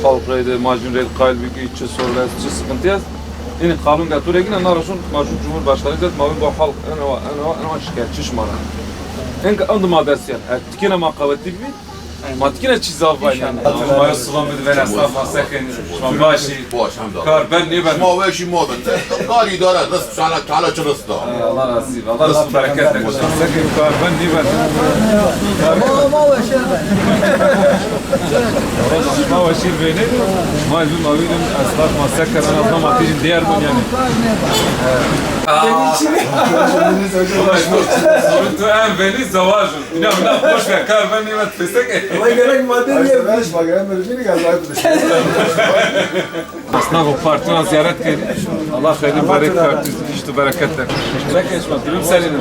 halk reydi, macun reydi, kalbi içi sorular, içi sıkıntı yaz. Yani kanun getire yine narasın macun Cumhurbaşkanı dedi, mavin bu halk en şikayetçi şmara. En andı maddesi yani. Tikine makaveti gibi. Matkine çizav var yani. Maya sulam dedi ben esnaf hasekin. Şman başı. Kar ben niye ben? ما ويش ما بنت قال إدارة رزق شعلك تعالى شرسته Allah razı olsun. Allah razı olsun. Bereketle koşan. Sekin kar ben niye ben? ما وشر Ma ve şir beni. Ma ilbim avilim esnaf masekin. Ben azam atijin diğer gün yani. Sorun tu en beni zavajım. İnan boş ver kar ben niye ben tfesek. الله يقولك ما دنيا Esnaf partine ziyaret geldi. Allah hayırlı bereket versin. İşte bereketler. Bereketler. Gülüm senin.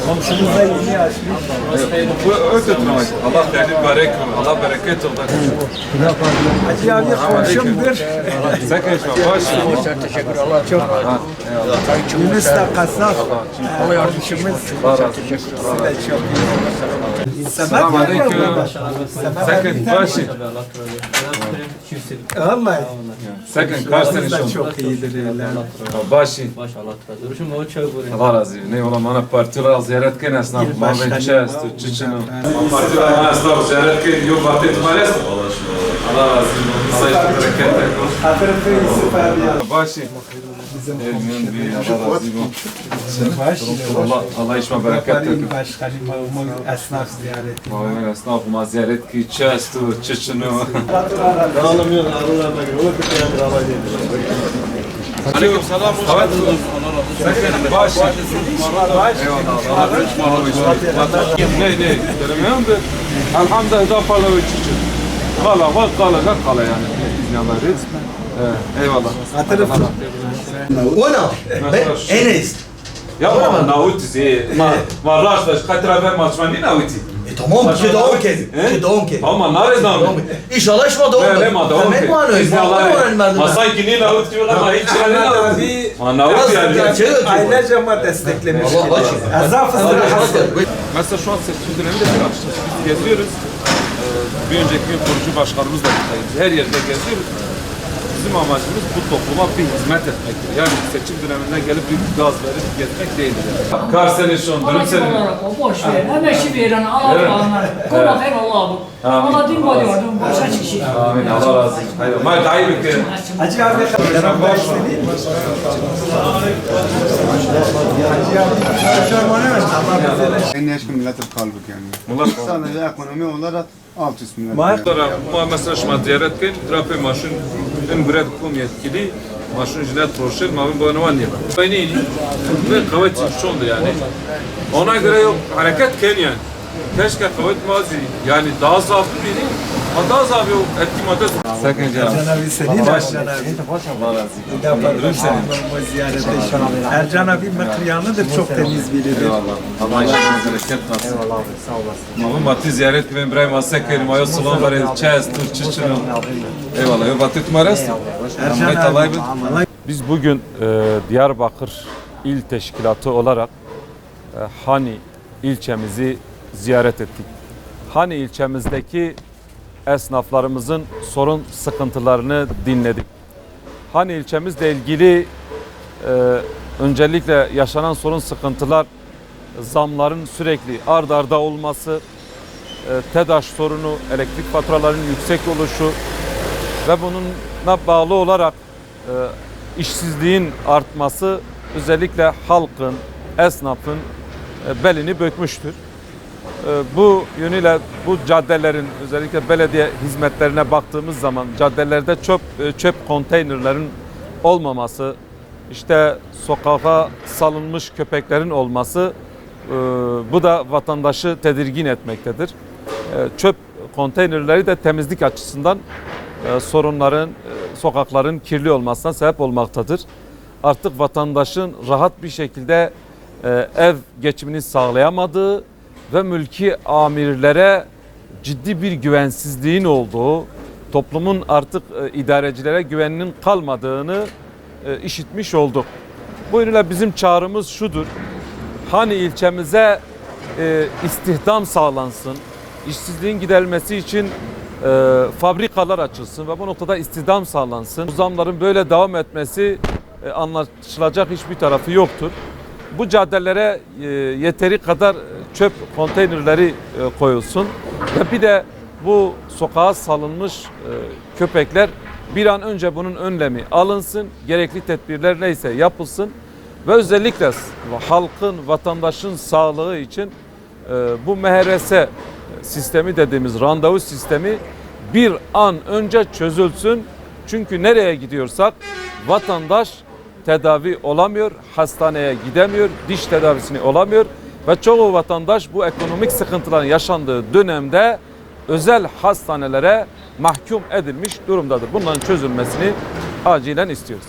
komşumuz da yeni açmış. Bu öte tutmak. Allah hayırlı bereket. Allah bereket olsun. Hacı abi komşumdur. Zekeşme baş. Teşekkür Allah çok. Yunus da kasap. Allah yardımcımız. Size de çok iyi. Selamun aleyküm. Zekeş başı. Vallahi. Zekeş karşısın Siz de inşallah. çok iyidir. Başı. Maşallah. Duruşum o çok buraya. Allah razı olsun. Ne ola bana partiler ziyaret kene esnaf. Mavin çest, çiçino. Partiler bana esnaf ziyaret kene. Yok vakit var es. Allah razı olsun. Sayıda bereketler. Aferin Yusuf abi ya. Başı. Elmin bir Allah razı olsun. Allah işime bereketler. Muhtarın başkanı esnaf ziyareti. Mavin esnafıma ziyaret ki çest, çiçino. Aleyküm selam. Evet. Baş. Ne? Göremiyorum da. Elhamdülillah da parla ve çiçek. Kala var kala yani. İzleyenler. Eyvallah. Hatırlıyorum. وانا انس Ya ama naut zi. Ma raştaş katra ben maçmani nauti. تمام كده اوكي كده اوكي Ama nereden? ان شاء الله ايش ما دوم Ne ma da تمام ما انا İzleyenler. Masay kini naut diyorlar ama hiç yani. Ma naut yani. Ailece ama desteklemiş. Allah Allah. Azaf Mesela şu an seçim döneminde bir açıkçası biz geziyoruz. Bir önceki gün kurucu başkanımızla buradayız. Her yerde geziyoruz. Bizim amacımız bu topluma bir hizmet etmektir. Yani seçim döneminden gelip bir gaz verip gezmek değildir. Yani. Kar seni şu an, dönüm seni. O boş ver. Hemen şi veren Allah Allah'ına. Kola ver Allah bu. Ama din var diyordum. Boşa çıkış. Amin. Allah razı olsun. Hayır. Mal dayı bir Hacı abi yanımda istediğim. En eski milletin kalbi yani. Sadece ekonomi olarak alt üst millet. Ma mesela şuma ziyaret kın, trafe maşın, en büyük kum yetkili, maşın jilet proşel, mavin bu anıvan diye. Aynı iyi. Ve kavvet çoldu yani. Ona göre yok, hareket ken yani. Keşke kavvet mazi, yani daha zaafı biri, daha zaafı yok, etki madde. Sakın canım. Ercan abi senin Ercan abi. Yaparım senin bu ziyarete. Ercan abi mekriyanıdır, çok temiz biridir. Eyvallah. Allah işinizi bereket versin. Eyvallah abi, sağ olasın. Mavin batı ziyaret gibi İbrahim Asekerim, Mayo Sulan var, Çez, Türkçüçünü. Eyvallah. Yo batı tumares. Ercan abi. Biz bugün Diyarbakır İl Teşkilatı olarak Hani ilçemizi ziyaret ettik. Hani ilçemizdeki esnaflarımızın sorun sıkıntılarını dinledik. Hani ilçemizle ilgili öncelikle yaşanan sorun sıkıntılar, zamların sürekli ard arda olması, TEDAŞ sorunu, elektrik faturalarının yüksek oluşu ve bununla bağlı olarak işsizliğin artması özellikle halkın, esnafın belini bükmüştür. Bu yönüyle bu caddelerin özellikle belediye hizmetlerine baktığımız zaman caddelerde çöp konteynerlerin olmaması, işte sokağa salınmış köpeklerin olması bu da vatandaşı tedirgin etmektedir. Çöp konteynerleri de temizlik açısından sorunların, sokakların kirli olmasına sebep olmaktadır. Artık vatandaşın rahat bir şekilde ev geçimini sağlayamadığı ve mülki amirlere ciddi bir güvensizliğin olduğu, toplumun artık idarecilere güveninin kalmadığını işitmiş olduk. Bu yönüyle bizim çağrımız şudur. Hani ilçemize istihdam sağlansın, işsizliğin giderilmesi için fabrikalar açılsın ve bu noktada istihdam sağlansın. Bu zamların böyle devam etmesi anlaşılacak hiçbir tarafı yoktur. Bu caddelere yeteri kadar çöp konteynerleri koyulsun ve bir de bu sokağa salınmış köpekler bir an önce bunun önlemi alınsın, gerekli tedbirler neyse yapılsın ve özellikle halkın, vatandaşın sağlığı için bu MHRS sistemi dediğimiz randevu sistemi bir an önce çözülsün. Çünkü nereye gidiyorsak vatandaş tedavi olamıyor, hastaneye gidemiyor, diş tedavisini olamıyor ve çoğu vatandaş bu ekonomik sıkıntıların yaşandığı dönemde özel hastanelere mahkum edilmiş durumdadır. Bunların çözülmesini acilen istiyoruz.